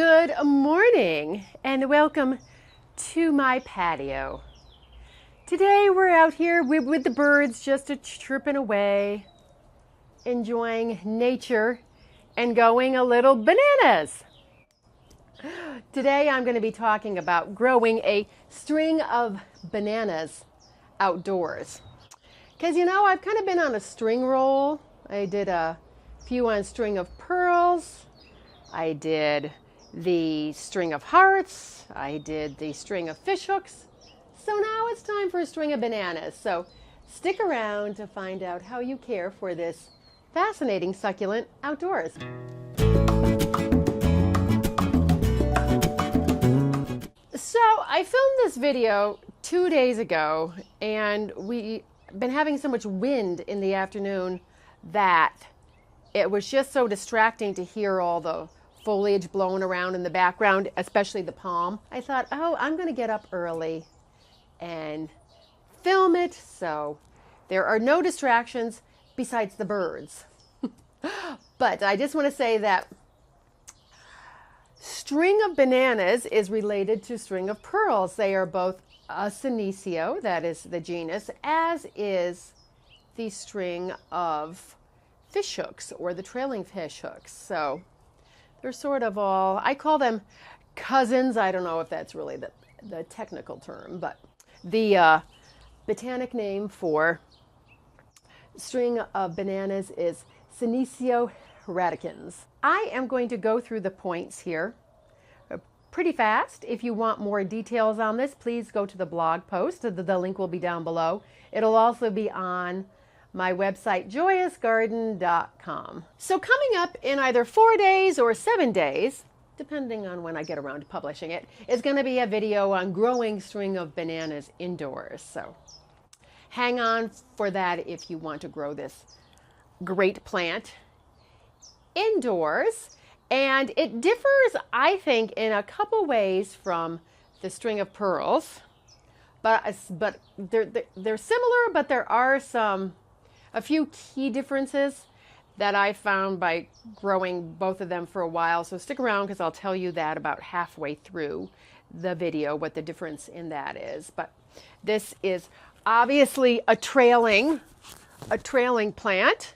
Good morning and welcome to my patio. Today we're out here with the birds just chirping away, enjoying nature and going a little bananas. Today I'm going to be talking about growing a string of bananas outdoors. Because I've kind of been on a string roll. I did a few on string of pearls. I did the string of hearts. I did the string of fish hooks. So now it's time for a string of bananas. So stick around to find out how you care for this fascinating succulent outdoors. So I filmed this video 2 days ago, and we've been having so much wind in the afternoon that it was just so distracting to hear all the foliage blowing around in the background, especially the palm. I thought, I'm going to get up early and film it so there are no distractions besides the birds. But I just want to say that string of bananas is related to string of pearls. They are both a Senecio, that is the genus, as is the string of fish hooks or the trailing fish hooks. So they're sort of all, I call them cousins. I don't know if that's really the technical term, but the botanic name for string of bananas is Senecio Radicans. I am going to go through the points here pretty fast. If you want more details on this, please go to the blog post. The link will be down below. It'll also be on my website, joyousgarden.com. So coming up in either 4 days or 7 days, depending on when I get around to publishing it, is going to be a video on growing string of bananas indoors. So hang on for that if you want to grow this great plant indoors. And it differs, I think, in a couple ways from the string of pearls, but they're similar, but there are a few key differences that I found by growing both of them for a while. So stick around because I'll tell you that about halfway through the video, what the difference in that is. But this is obviously a trailing plant.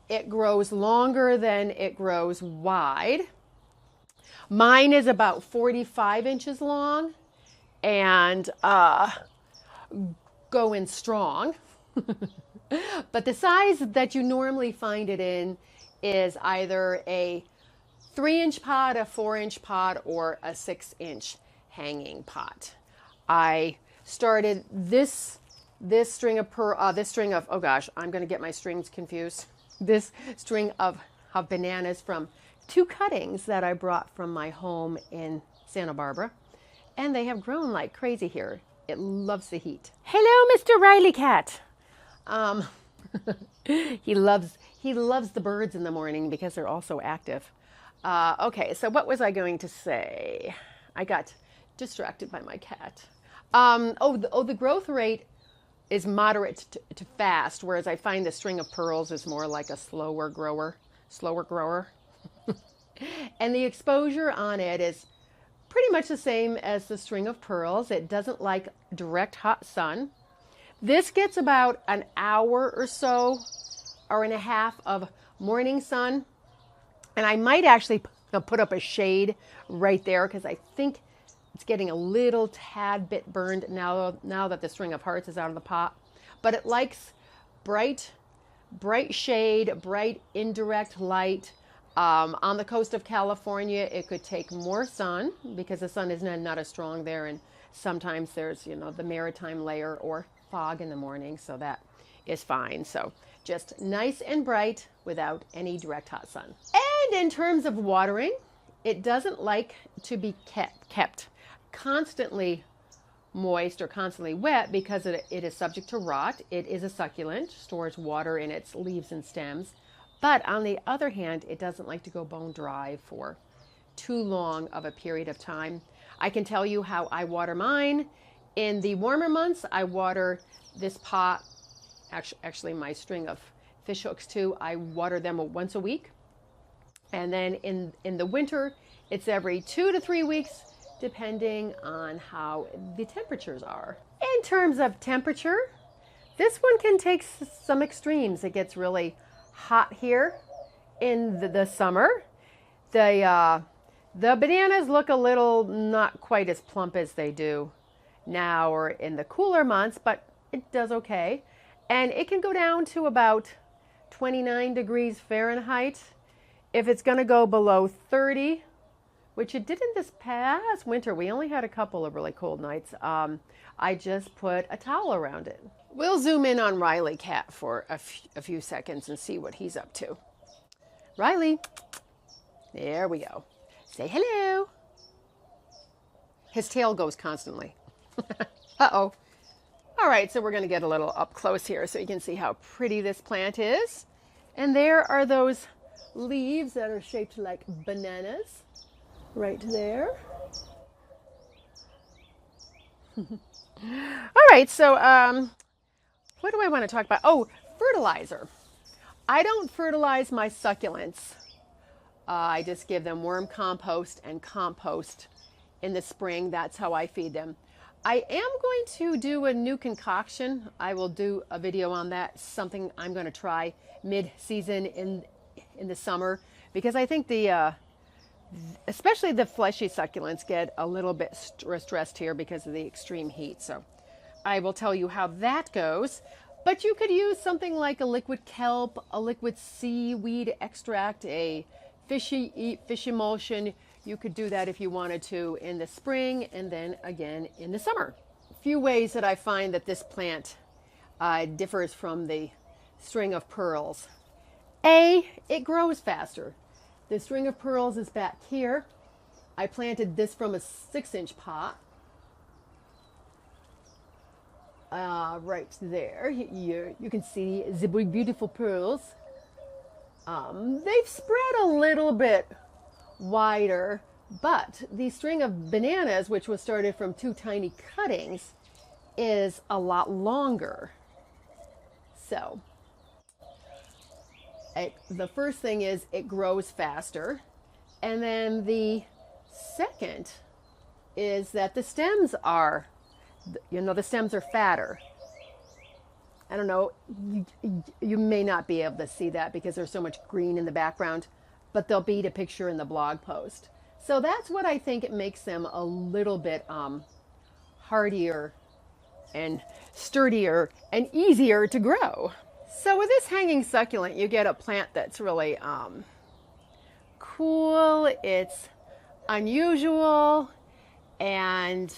It grows longer than it grows wide. Mine is about 45 inches long and going strong. But the size that you normally find it in is either a 3-inch pot, a 4-inch pot, or a 6-inch hanging pot. I started this string of oh gosh, I'm going to get my strings confused. This string of bananas from 2 cuttings that I brought from my home in Santa Barbara, and they have grown like crazy here. It loves the heat. Hello, Mr. Riley Cat. He loves the birds in the morning because they're all so active. Okay, so what was I going to say? I got distracted by my cat. The growth rate is moderate to fast, whereas I find the string of pearls is more like a slower grower. And the exposure on it is pretty much the same as the string of pearls. It doesn't like direct hot sun. This gets about an hour or so, hour and a half of morning sun. And I might actually put up a shade right there because I think it's getting a little tad bit burned now that the string of hearts is out of the pot. But it likes bright shade, bright indirect light. On the coast of California, it could take more sun because the sun is not as strong there. And sometimes there's, the maritime layer or fog in the morning, so that is fine. So just nice and bright without any direct hot sun. And in terms of watering, it doesn't like to be kept constantly moist or constantly wet because it is subject to rot. It is a succulent, stores water in its leaves and stems. But on the other hand, it doesn't like to go bone dry for too long of a period of time. I can tell you how I water mine. In the warmer months, I water this pot, actually my string of fish hooks too. I water them once a week. And then in the winter, It's every 2 to 3 weeks, depending on how the temperatures are. In terms of temperature, this one can take some extremes. It gets really hot here in the summer. The bananas look a little not quite as plump as they do now or in the cooler months, but it does okay. And it can go down to about 29 degrees Fahrenheit. If it's going to go below 30, which it did in this past winter, we only had a couple of really cold nights, I just put a towel around it. We'll zoom in on Riley Cat for a few seconds and see what he's up to. Riley, there we go. Say hello. His tail goes constantly. Uh-oh. All right, so we're going to get a little up close here so you can see how pretty this plant is. And there are those leaves that are shaped like bananas right there. All right, so what do I want to talk about? Oh, fertilizer. I don't fertilize my succulents. I just give them worm compost and compost in the spring. That's how I feed them. I am going to do a new concoction. I will do a video on that, something I'm going to try mid-season in the summer, because I think especially the fleshy succulents get a little bit stressed here because of the extreme heat. So I will tell you how that goes. But you could use something like a liquid kelp, a liquid seaweed extract, a fish emulsion. You could do that if you wanted to in the spring and then again in the summer. A few ways that I find that this plant differs from the string of pearls. A, it grows faster. The string of pearls is back here. I planted this from a 6-inch pot. Right there, you can see the beautiful pearls. They've spread a little bit wider, but the string of bananas, which was started from 2 tiny cuttings, is a lot longer. So the first thing is it grows faster, and then the second is that the stems are, the stems are fatter. I don't know, you may not be able to see that because there's so much green in the background, but there'll be a picture in the blog post. So that's what I think it makes them a little bit hardier and sturdier and easier to grow. So with this hanging succulent, you get a plant that's really cool, it's unusual, and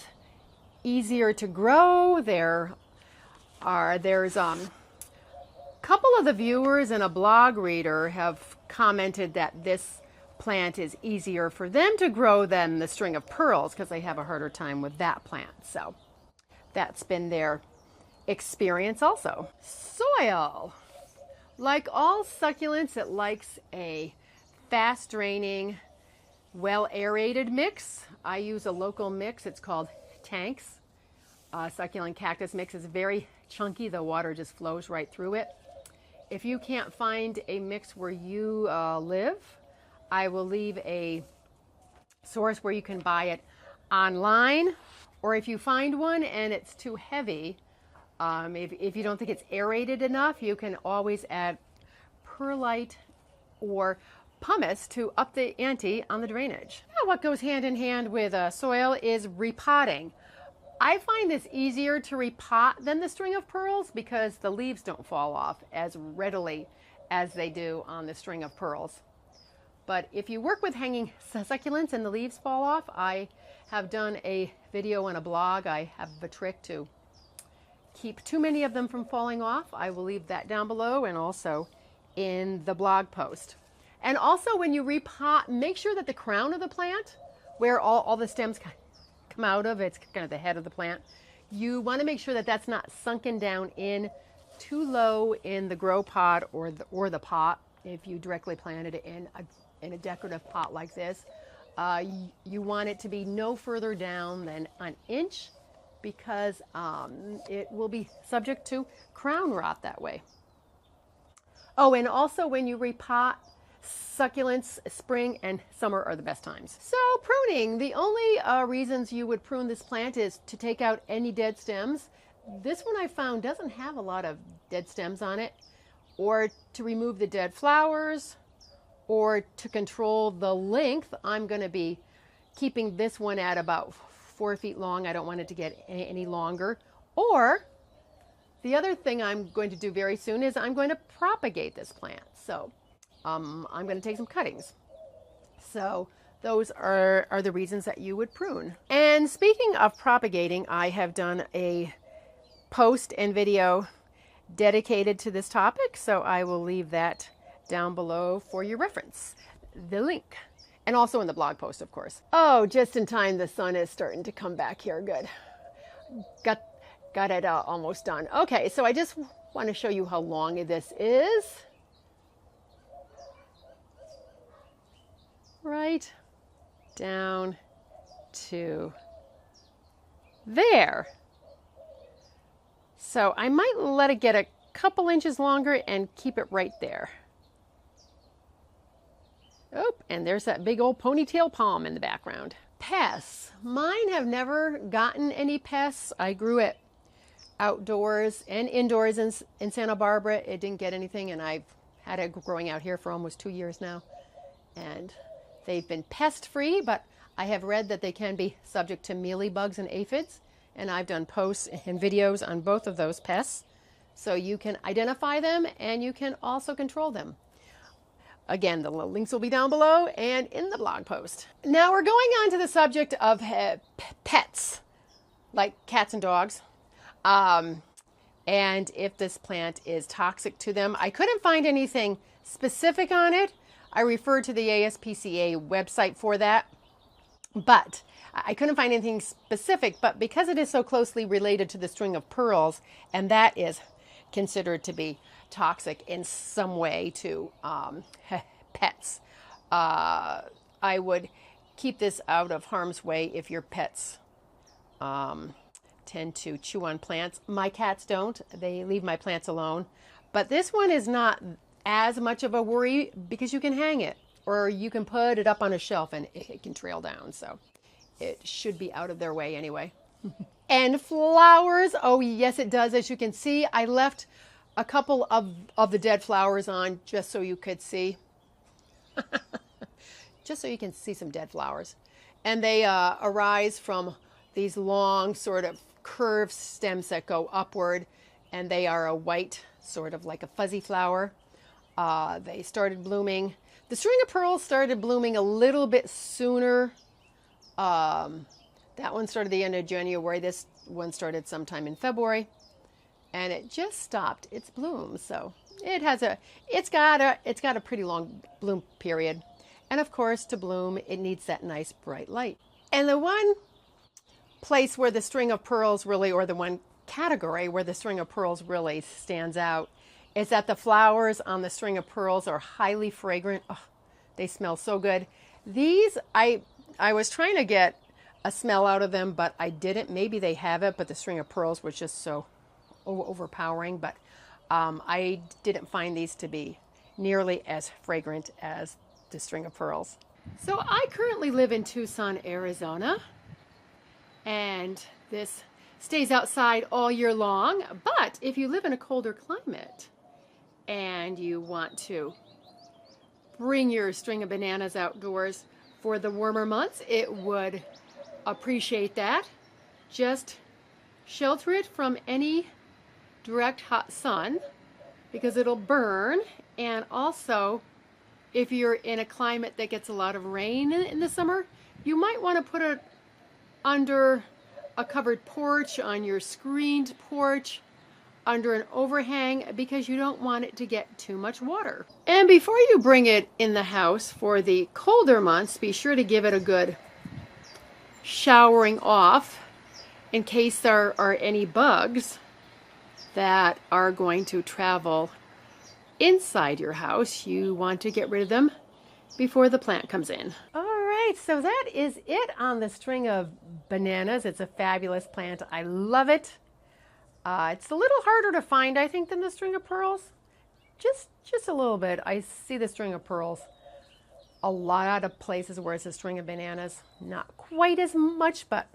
easier to grow. There's a couple of the viewers and a blog reader have commented that this plant is easier for them to grow than the string of pearls because they have a harder time with that plant. So that's been their experience also. Soil. Like all succulents, it likes a fast draining, well aerated mix. I use a local mix. It's called Tanks. Succulent cactus mix is very chunky. The water just flows right through it. If you can't find a mix where you live, I will leave a source where you can buy it online, or if you find one and it's too heavy, if you don't think it's aerated enough, you can always add perlite or pumice to up the ante on the drainage. Now, what goes hand in hand with soil is repotting. I find this easier to repot than the string of pearls because the leaves don't fall off as readily as they do on the string of pearls. But if you work with hanging succulents and the leaves fall off, I have done a video on a blog. I have a trick to keep too many of them from falling off. I will leave that down below and also in the blog post. And also when you repot, make sure that the crown of the plant, where all the stems come out of, it's kind of the head of the plant, you want to make sure that that's not sunken down in too low in the grow pot or the pot. If you directly planted it in a decorative pot like this, you want it to be no further down than an inch because it will be subject to crown rot that way. Oh, and also when you repot Succulents, spring and summer are the best times. So pruning, the only reasons you would prune this plant is to take out any dead stems. This one I found doesn't have a lot of dead stems on it, or to remove the dead flowers, or to control the length. I'm going to be keeping this one at about 4 feet long. I don't want it to get any longer. Or the other thing I'm going to do very soon is I'm going to propagate this plant. So I'm going to take some cuttings. So those are the reasons that you would prune. And speaking of propagating, I have done a post and video dedicated to this topic. So I will leave that down below for your reference, the link. And also in the blog post, of course. Oh, just in time, the sun is starting to come back here. Good. Got it almost done. Okay, so I just want to show you how long this is. Right down to there. So I might let it get a couple inches longer and keep it right there. Oh, and there's that big old ponytail palm in the background. Pests. Mine have never gotten any pests. I grew it outdoors and indoors in Santa Barbara. It didn't get anything, and I've had it growing out here for almost 2 years now. And they've been pest-free, but I have read that they can be subject to mealybugs and aphids, and I've done posts and videos on both of those pests. So you can identify them, and you can also control them. Again, the links will be down below and in the blog post. Now we're going on to the subject of pets, like cats and dogs, and if this plant is toxic to them. I couldn't find anything specific on it. I referred to the ASPCA website for that, but I couldn't find anything specific. But because it is so closely related to the string of pearls, and that is considered to be toxic in some way to pets, I would keep this out of harm's way if your pets tend to chew on plants. My cats don't. They leave my plants alone. But this one is not as much of a worry because you can hang it, or you can put it up on a shelf and it can trail down. So it should be out of their way anyway. And flowers. Oh, yes, it does. As you can see, I left a couple of the dead flowers on just so you could see. Just so you can see some dead flowers. And they arise from these long sort of curved stems that go upward, and they are a white, sort of like a fuzzy flower. They started blooming. The string of pearls started blooming a little bit sooner. That one started the end of January. This one started sometime in February. And it just stopped its bloom. So it's got a pretty long bloom period. And of course, to bloom, it needs that nice bright light. And the one place where the string of pearls really, or the one category where the string of pearls really stands out, is that the flowers on the string of pearls are highly fragrant. Oh, they smell so good. These, I was trying to get a smell out of them, but I didn't. Maybe they have it, but the string of pearls was just so overpowering. But I didn't find these to be nearly as fragrant as the string of pearls. So I currently live in Tucson, Arizona, and this stays outside all year long. But if you live in a colder climate and you want to bring your string of bananas outdoors for the warmer months, it would appreciate that. Just shelter it from any direct hot sun because it'll burn. And also, if you're in a climate that gets a lot of rain in the summer, you might want to put it under a covered porch, on your screened porch, under an overhang, because you don't want it to get too much water. And before you bring it in the house for the colder months, be sure to give it a good showering off in case there are any bugs that are going to travel inside your house. You want to get rid of them before the plant comes in. All right, so that is it on the string of bananas. It's a fabulous plant. I love it. It's a little harder to find, I think, than the string of pearls. Just a little bit. I see the string of pearls a lot of places where it's a string of bananas. Not quite as much, but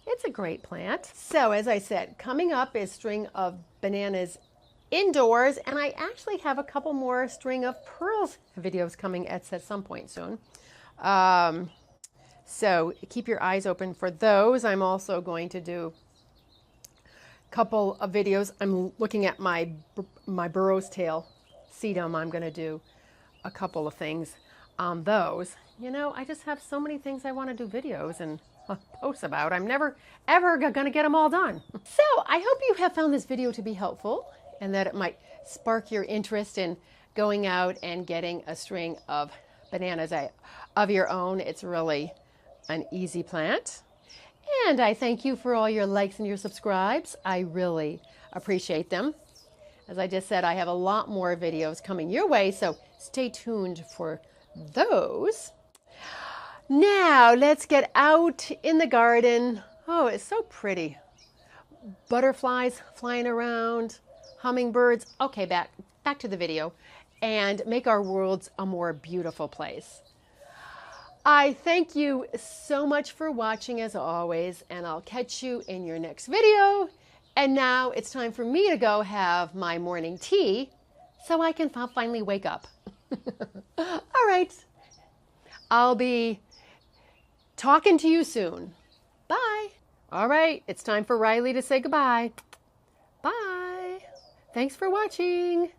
it's a great plant. So as I said, coming up is string of bananas indoors, and I actually have a couple more string of pearls videos coming at some point soon. So keep your eyes open for those. I'm also going to do a couple of videos. I'm looking at my burro's tail sedum. I'm going to do a couple of things on those. You know, I just have so many things I want to do videos and post about. I'm never ever going to get them all done. So I hope you have found this video to be helpful and that it might spark your interest in going out and getting a string of bananas of your own. It's really an easy plant. And I thank you for all your likes and your subscribes. I really appreciate them. As I just said, I have a lot more videos coming your way, so stay tuned for those. Now let's get out in the garden. Oh, it's so pretty. Butterflies flying around, hummingbirds. Okay, back to the video, and make our worlds a more beautiful place. I thank you so much for watching as always, and I'll catch you in your next video. And now it's time for me to go have my morning tea so I can finally wake up. All right. I'll be talking to you soon. Bye. All right. It's time for Riley to say goodbye. Bye. Thanks for watching.